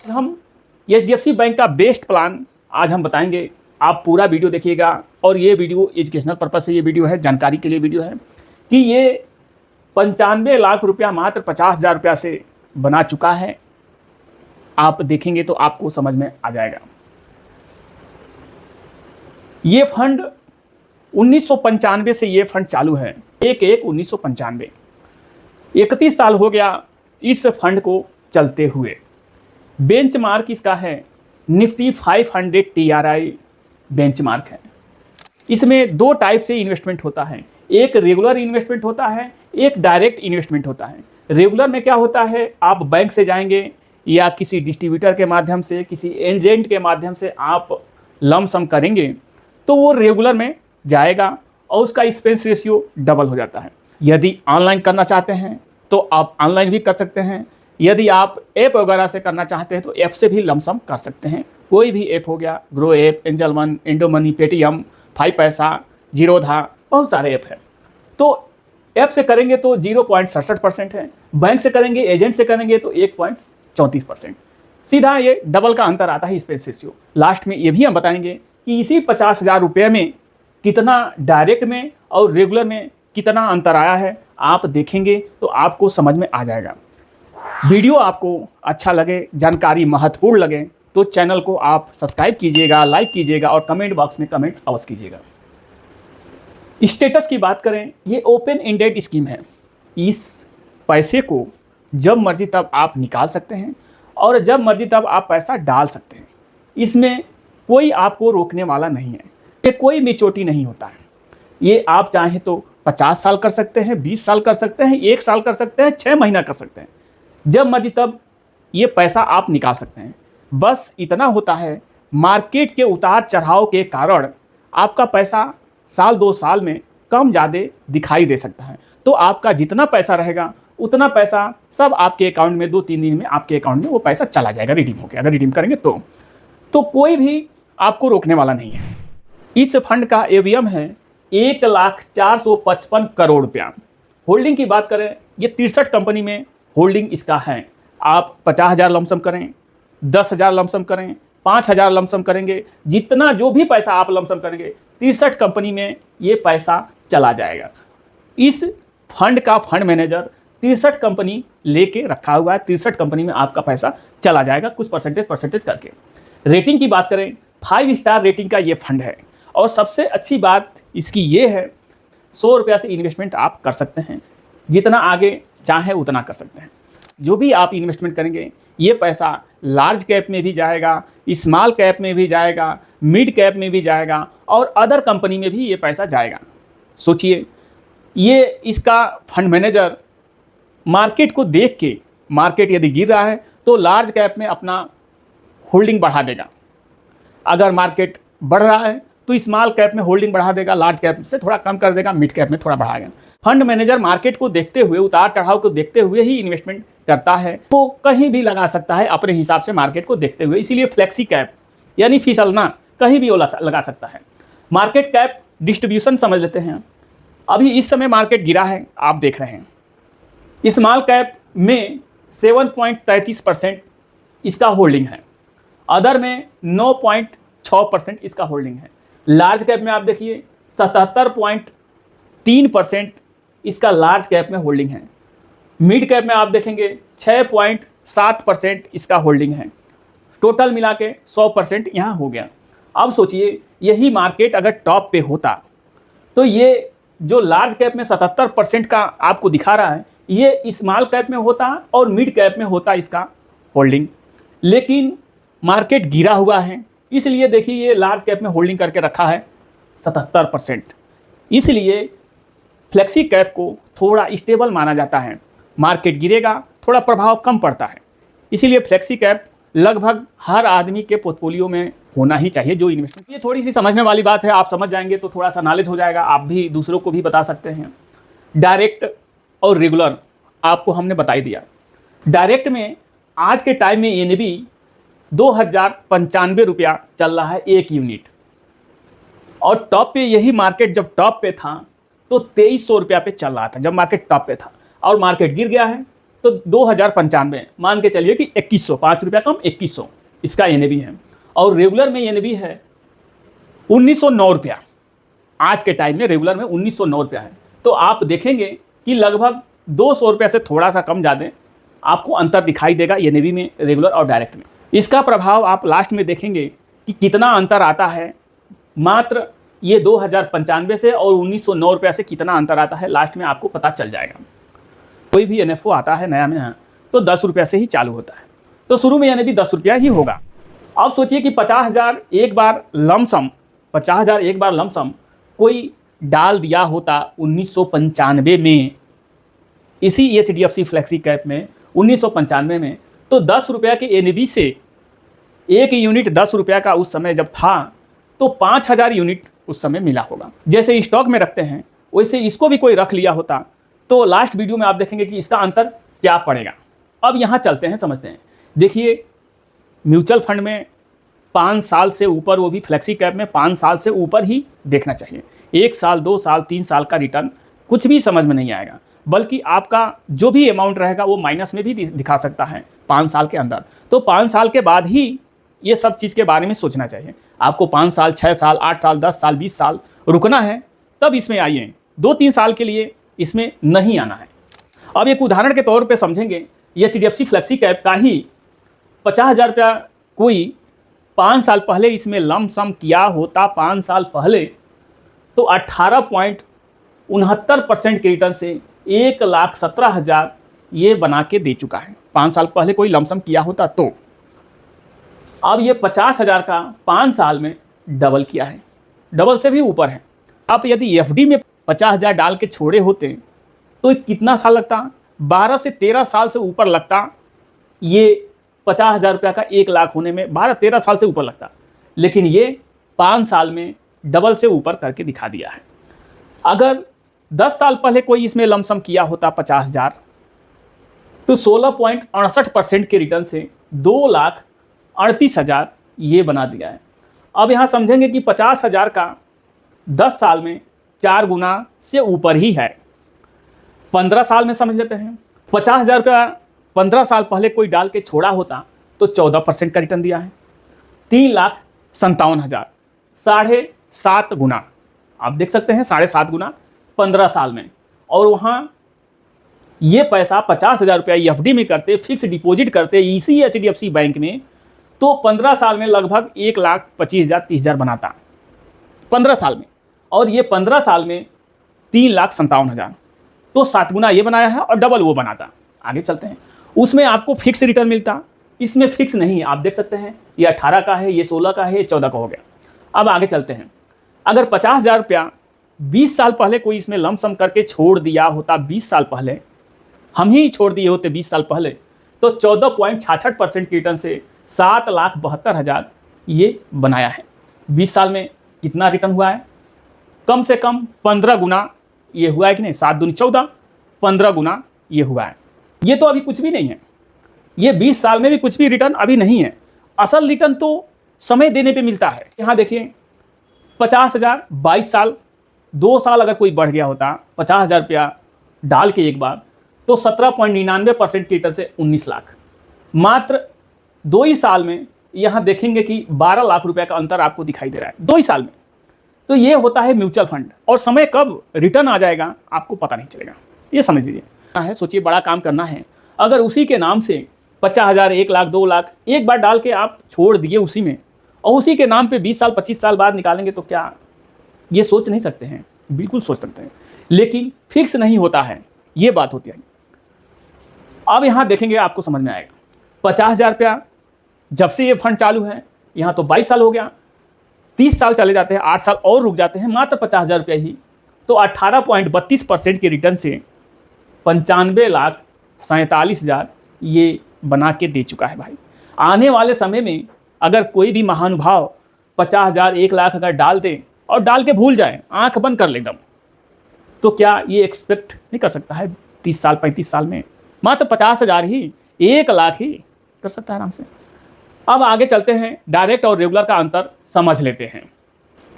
हम HDFC bank का best plan आज हम बताएंगे। आप पूरा वीडियो देखिएगा और ये वीडियो एजुकेशनल पर्पज से ये वीडियो है, जानकारी के लिए वीडियो है कि ये 95 लाख रुपया मात्र 50,000 रुपया से बना चुका है। आप देखेंगे तो आपको समझ में आ जाएगा। ये फंड 1995 से ये फंड चालू है, 1/1/1995। 31 साल हो गया इस फंड को चलते हुए। बेंचमार्क इसका है निफ्टी 500 TRI बेंचमार्क है। इसमें दो टाइप से इन्वेस्टमेंट होता है, एक रेगुलर इन्वेस्टमेंट होता है, एक डायरेक्ट इन्वेस्टमेंट होता है। रेगुलर में क्या होता है, आप बैंक से जाएंगे या किसी डिस्ट्रीब्यूटर के माध्यम से, किसी एजेंट के माध्यम से आप लमसम करेंगे तो वो रेगुलर में जाएगा और उसका एक्सपेंस रेशियो डबल हो जाता है। यदि ऑनलाइन करना चाहते हैं तो आप ऑनलाइन भी कर सकते हैं। यदि आप ऐप वगैरह से करना चाहते हैं तो ऐप से भी लमसम कर सकते हैं। कोई भी ऐप हो गया, grow app, angel one, Indo money, Paytm, 5 पैसा, जीरोधा, बहुत सारे ऐप हैं। तो ऐप से करेंगे तो 0.67% है, बैंक से करेंगे, एजेंट से करेंगे तो 1.34%। सीधा ये डबल का अंतर आता है एक्सपेंस रेशियो। लास्ट में ये भी हम बताएंगे कि इसी 50,000 रुपये में कितना डायरेक्ट में और रेगुलर में कितना अंतर आया है। आप देखेंगे तो आपको समझ में आ जाएगा। वीडियो आपको अच्छा लगे, जानकारी महत्वपूर्ण लगे तो चैनल को आप सब्सक्राइब कीजिएगा, लाइक कीजिएगा और कमेंट बॉक्स में कमेंट अवश्य कीजिएगा। स्टेटस की बात करें, ये ओपन एंडेड स्कीम है। इस पैसे को जब मर्जी तब आप निकाल सकते हैं और जब मर्जी तब आप पैसा डाल सकते हैं। इसमें कोई आपको रोकने वाला नहीं है। ये कोई मेच्योरिटी नहीं होता है। ये आप चाहें तो 50 साल कर सकते हैं, 20 साल कर सकते हैं, 1 साल कर सकते हैं, 6 महीना कर सकते हैं। जब मर्जी तब ये पैसा आप निकाल सकते हैं। बस इतना होता है, मार्केट के उतार चढ़ाव के कारण आपका पैसा साल 2 साल में कम ज़्यादा दिखाई दे सकता है। तो आपका जितना पैसा रहेगा उतना पैसा सब आपके अकाउंट में 2-3 दिन में आपके अकाउंट में वो पैसा चला जाएगा, रिडीम होकर। अगर रिडीम करेंगे तो कोई भी आपको रोकने वाला नहीं है। इस फंड का एवीएम है 1,04,55 करोड़ रुपया। होल्डिंग की बात करें, ये 63 कंपनी में होल्डिंग इसका है। आप 50,000 लमसम करें, 10,000 लमसम करें, 5,000 लमसम करेंगे, जितना जो भी पैसा आप लमसम करेंगे 63 कंपनी में ये पैसा चला जाएगा। इस फंड का फंड मैनेजर 63 कंपनी लेके रखा हुआ है। 63 कंपनी में आपका पैसा चला जाएगा, कुछ परसेंटेज करके। रेटिंग की बात करें, 5 स्टार रेटिंग का ये फंड है। और सबसे अच्छी बात इसकी ये है, 100 रुपया से इन्वेस्टमेंट आप कर सकते हैं, जितना आगे चाहे उतना कर सकते हैं। जो भी आप इन्वेस्टमेंट करेंगे ये पैसा लार्ज कैप में भी जाएगा, स्मॉल कैप में भी जाएगा, मिड कैप में भी जाएगा और अदर कंपनी में भी ये पैसा जाएगा। सोचिए, ये इसका फंड मैनेजर मार्केट को देख के, मार्केट यदि गिर रहा है तो लार्ज कैप में अपना होल्डिंग बढ़ा देगा, अगर मार्केट बढ़ रहा है तो स्मॉल कैप में होल्डिंग बढ़ा देगा, लार्ज कैप से थोड़ा कम कर देगा, मिड कैप में थोड़ा बढ़ाएगा। फंड मैनेजर मार्केट को देखते हुए, उतार चढ़ाव को देखते हुए ही इन्वेस्टमेंट करता है। वो कहीं भी लगा सकता है अपने हिसाब से, मार्केट को देखते हुए। इसीलिए फ्लेक्सी कैप यानी फिसलना कहीं भी वो लगा सकता है। मार्केट कैप डिस्ट्रीब्यूशन समझ लेते हैं। अभी इस समय मार्केट गिरा है, आप देख रहे हैं। स्मॉल कैप में 7.33% इसका होल्डिंग है, अदर में 9.6% इसका होल्डिंग है। लार्ज कैप में आप देखिए 77.3% इसका लार्ज कैप में होल्डिंग है। मिड कैप में आप देखेंगे 6.7% इसका होल्डिंग है। टोटल मिला के 100% यहाँ हो गया। अब सोचिए, यही मार्केट अगर टॉप पे होता तो ये जो लार्ज कैप में 77% का आपको दिखा रहा है, ये स्मॉल कैप में होता और मिड कैप में होता इसका होल्डिंग। लेकिन मार्केट गिरा हुआ है, इसलिए देखिए ये लार्ज कैप में होल्डिंग करके रखा है 77%। इसलिए फ्लेक्सी कैप को थोड़ा स्टेबल माना जाता है। मार्केट गिरेगा थोड़ा प्रभाव कम पड़ता है, इसीलिए फ्लेक्सी कैप लगभग हर आदमी के पोर्टफोलियो में होना ही चाहिए जो इन्वेस्टमेंट। ये थोड़ी सी समझने वाली बात है, आप समझ जाएंगे तो थोड़ा सा नॉलेज हो जाएगा, आप भी दूसरों को भी बता सकते हैं। डायरेक्ट और रेगुलर आपको हमने बता ही दिया। डायरेक्ट में आज के टाइम में एनबी 2,095 रुपया चल रहा है एक यूनिट, और टॉप पे यही मार्केट जब टॉप पे था तो 2,300 रुपया पे चल रहा था, जब मार्केट टॉप पे था। और मार्केट गिर गया है तो 2095 मान के चलिए कि 2100, 5 रुपया कम 2100 इसका एनएवी है। और रेगुलर में एनएवी है 1909 रुपया। आज के टाइम में रेगुलर में 1909 रुपया है। तो आप देखेंगे कि लगभग 200 रुपये से थोड़ा सा कम ज़्यादा आपको अंतर दिखाई देगा एनएवी में, रेगुलर और डायरेक्ट में। इसका प्रभाव आप लास्ट में देखेंगे कि कितना अंतर आता है, मात्र ये 2095 से और 1909 रुपये से कितना अंतर आता है, लास्ट में आपको पता चल जाएगा। कोई भी एनएफओ आता है नया में तो 10 रुपये से ही चालू होता है, तो शुरू में एनएवी 10 रुपया ही होगा। अब सोचिए कि 50,000 एक बार लमसम, 50,000 एक बार लमसम कोई डाल दिया होता 1995 में, इसी एचडीएफसी फ्लेक्सी कैप में 1995 में, तो 10 रुपया के एनएवी से एक यूनिट 10 रुपया का उस समय जब था तो 5,000 यूनिट उस समय मिला होगा। जैसे स्टॉक में रखते हैं वैसे इसको भी कोई रख लिया होता तो लास्ट वीडियो में आप देखेंगे कि इसका अंतर क्या पड़ेगा। अब यहाँ चलते हैं, समझते हैं। देखिए म्यूचुअल फंड में 5 साल से ऊपर, वो भी फ्लेक्सी कैप में 5 साल से ऊपर ही देखना चाहिए। 1 साल 2 साल 3 साल का रिटर्न कुछ भी समझ में नहीं आएगा, बल्कि आपका जो भी अमाउंट रहेगा वो माइनस में भी दिखा सकता है 5 साल के अंदर। तो 5 साल के बाद ही ये सब चीज़ के बारे में सोचना चाहिए। आपको 5 साल 6 साल 8 साल 10 साल 20 साल रुकना है तब इसमें आइए, 2-3 साल के लिए इसमें नहीं आना है। अब एक उदाहरण के तौर पे समझेंगे, एचडीएफसी फ्लेक्सी कैप का ही 50,000 रुपया कोई 5 साल पहले इसमें लमसम किया होता 5 साल पहले, तो 18.69% के रिटर्न से 1,17,000 ये बना के दे चुका है। 5 साल पहले कोई लमसम किया होता तो अब ये 50,000 का 5 साल में डबल किया है, डबल से भी ऊपर है। आप यदि एफडी में 50,000 डाल के छोड़े होते तो कितना साल लगता, 12 से 13 साल से ऊपर लगता। ये 50,000 रुपया का 1 लाख होने में 12-13 साल से ऊपर लगता, लेकिन ये 5 साल में डबल से ऊपर करके दिखा दिया है। अगर 10 साल पहले कोई इसमें लमसम किया होता 50,000 तो 16.68% के रिटर्न से 2,38,000 ये बना दिया है। अब यहाँ समझेंगे कि 50,000 का 10 साल में 4 गुना से ऊपर ही है। 15 साल में समझ लेते हैं, 50,000 रुपया 15 साल पहले कोई डाल के छोड़ा होता तो 14% का रिटर्न दिया है। 3,57,000, 7.5 गुना, आप देख सकते हैं 7.5 गुना 15 साल में। और वहाँ ये पैसा 50,000 रुपया एफडी में करते, फिक्स डिपॉजिट करते इसी एचडीएफसी बैंक में, तो 15 साल में लगभग 1,25,000 30,000 बनाता 15 साल में। और ये 15 साल में 3,57,000, तो 7 गुना ये बनाया है और डबल वो बनाता। आगे चलते हैं, उसमें आपको फिक्स रिटर्न मिलता, इसमें फिक्स नहीं। आप देख सकते हैं ये 18 का है, ये 16 का है, ये 14 का हो गया। अब आगे चलते हैं, अगर 50,000 रुपया 20 साल पहले कोई इसमें लमसम करके छोड़ दिया होता, 20 साल पहले हम ही छोड़ दिए होते 20 साल पहले, तो 14.66% के रिटर्न से 7,72,000 ये बनाया है। 20 साल में कितना रिटर्न हुआ है, कम से कम 15 गुना ये हुआ है कि नहीं, 7 दूनी 14, 15 गुना ये हुआ है। ये तो अभी कुछ भी नहीं है, ये 20 साल में भी कुछ भी रिटर्न अभी नहीं है। असल रिटर्न तो समय देने पे मिलता है। यहाँ देखिए 50,000 22 साल, 2 साल अगर कोई बढ़ गया होता 50,000 रुपया डाल के एक बार, तो 17.99% के रिटर्न से 19 लाख। मात्र 2 ही साल में यहाँ देखेंगे कि 12 लाख रुपए का अंतर आपको दिखाई दे रहा है 2 ही साल में। तो ये होता है म्यूचुअल फंड, और समय कब रिटर्न आ जाएगा आपको पता नहीं चलेगा, ये समझ लीजिए। सोचिए बड़ा काम करना है, अगर उसी के नाम से 50,000 1 लाख 2 लाख एक बार डाल के आप छोड़ दिए उसी में, और उसी के नाम पे 20 साल 25 साल बाद निकालेंगे तो क्या ये सोच नहीं सकते हैं? बिल्कुल सोच सकते हैं, लेकिन फिक्स नहीं होता है, ये बात होती है। अब यहाँ देखेंगे आपको समझ में आएगा, 50,000 रुपया जब से ये फंड चालू है, यहाँ तो 22 साल हो गया, 30 साल चले जाते हैं, 8 साल और रुक जाते हैं, मात्र 50,000 रुपया ही, तो 18.32% के रिटर्न से 95,47,000 ये बना के दे चुका है भाई। आने वाले समय में अगर कोई भी महानुभाव 50,000 1 लाख अगर डाल दे और डाल के भूल जाए, आंख बंद कर ले एकदम, तो क्या ये एक्सपेक्ट नहीं कर सकता है 30 साल 35 साल में मात्र 50,000 ही 1 लाख ही कर सकता है आराम से। अब आगे चलते हैं, डायरेक्ट और रेगुलर का अंतर समझ लेते हैं।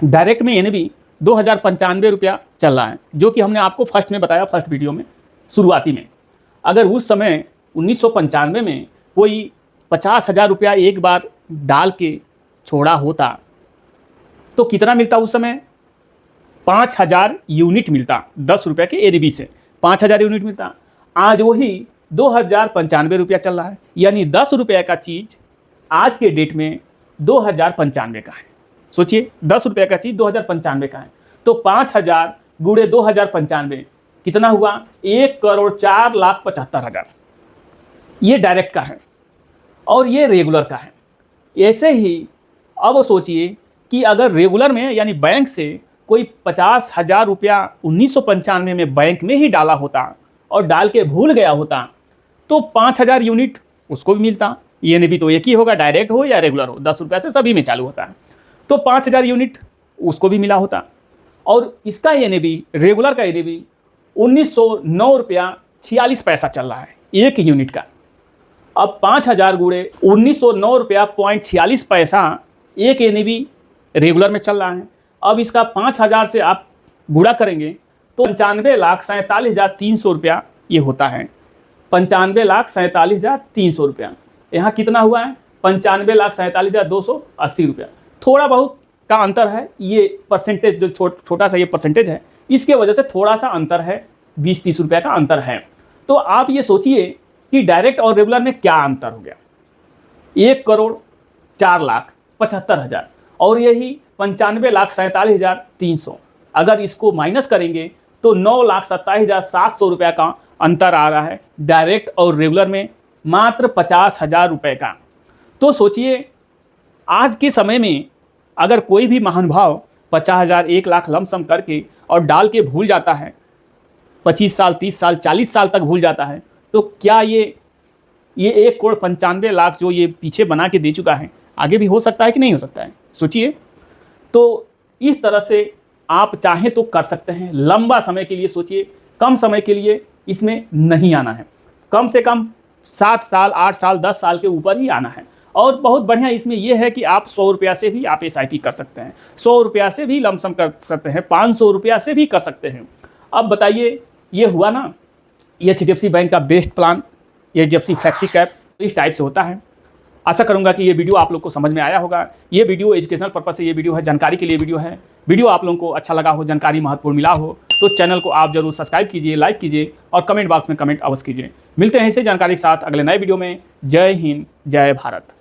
डायरेक्ट में एनएवी 2,095 रुपया चल रहा है, जो कि हमने आपको फर्स्ट में बताया, फर्स्ट वीडियो में शुरुआती में। अगर उस समय 1995 में कोई 50,000 रुपया एक बार डाल के छोड़ा होता तो कितना मिलता उस समय? 5,000 यूनिट मिलता, 10 रुपये के एडीबी से 5,000 यूनिट मिलता। आज वही 2,095 रुपया चल रहा है, यानी 10 रुपये का चीज़ आज के डेट में 2,095 का है। सोचिए 10 रुपये का चीज़ 2,095 का है, तो 5,000 गुणे 2,095 कितना हुआ? 1,04,75,000। ये डायरेक्ट का है और ये रेगुलर का है। ऐसे ही अब सोचिए कि अगर रेगुलर में यानी बैंक से कोई 50,000 रुपया 1995 में बैंक में ही डाला होता और डाल के भूल गया होता तो 5,000 यूनिट उसको भी मिलता। ये भी तो एक ही होगा, डायरेक्ट हो या रेगुलर हो, 10 रुपये से सभी में चालू होता है, तो 5,000 यूनिट उसको भी मिला होता। और इसका एनएबी, रेगुलर का एनएबी 1909 रुपया 46 पैसा चल रहा है एक यूनिट का। अब 5,000 गुणे 1909 रुपया 46 पैसा एक एनएबी रेगुलर में चल रहा है। अब इसका 5,000 से आप गुणा करेंगे तो 95,47,300 रुपया ये होता है। 95,47,300 रुपया। यहाँ कितना हुआ है? 95,47,280 रुपया। थोड़ा बहुत का अंतर है, ये परसेंटेज जो छोटा सा ये परसेंटेज है, इसके वजह से थोड़ा सा अंतर है, 20-30 रुपये का अंतर है। तो आप ये सोचिए कि डायरेक्ट और रेगुलर में क्या अंतर हो गया। 1,04,75,000 और यही 95,47,300। अगर इसको माइनस करेंगे तो 9,27,700 रुपये का अंतर आ रहा है डायरेक्ट और रेगुलर में, मात्र 50,000 रुपये का। तो सोचिए आज के समय में अगर कोई भी महानुभाव 50,000 1,00,000 लमसम करके और डाल के भूल जाता है, 25 साल 30 साल 40 साल तक भूल जाता है, तो क्या ये 1,95,00,000 जो ये पीछे बना के दे चुका है आगे भी हो सकता है कि नहीं हो सकता है? सोचिए। तो इस तरह से आप चाहें तो कर सकते हैं। लंबा समय के लिए सोचिए, कम समय के लिए इसमें नहीं आना है। कम से कम 7 साल 8 साल 10 साल के ऊपर ही आना है। और बहुत बढ़िया इसमें यह है कि आप 100 रुपया से भी आप SIP कर सकते हैं, 100 रुपया से भी लमसम कर सकते हैं, 500 रुपया से भी कर सकते हैं। अब बताइए, ये हुआ ना HDFC बैंक का best plan, HDFC flexi cap इस टाइप से होता है। आशा करूंगा कि ये वीडियो आप लोग को समझ में आया होगा। ये वीडियो एजुकेशनल पर्पस से ये वीडियो है, जानकारी के लिए वीडियो है। वीडियो आप लोगों को अच्छा लगा हो, जानकारी महत्वपूर्ण मिला हो तो चैनल को आप जरूर सब्सक्राइब कीजिए, लाइक कीजिए और कमेंट बॉक्स में कमेंट अवश्य कीजिए। मिलते हैं इसे जानकारी के साथ अगले नए वीडियो में। जय हिंद, जय भारत।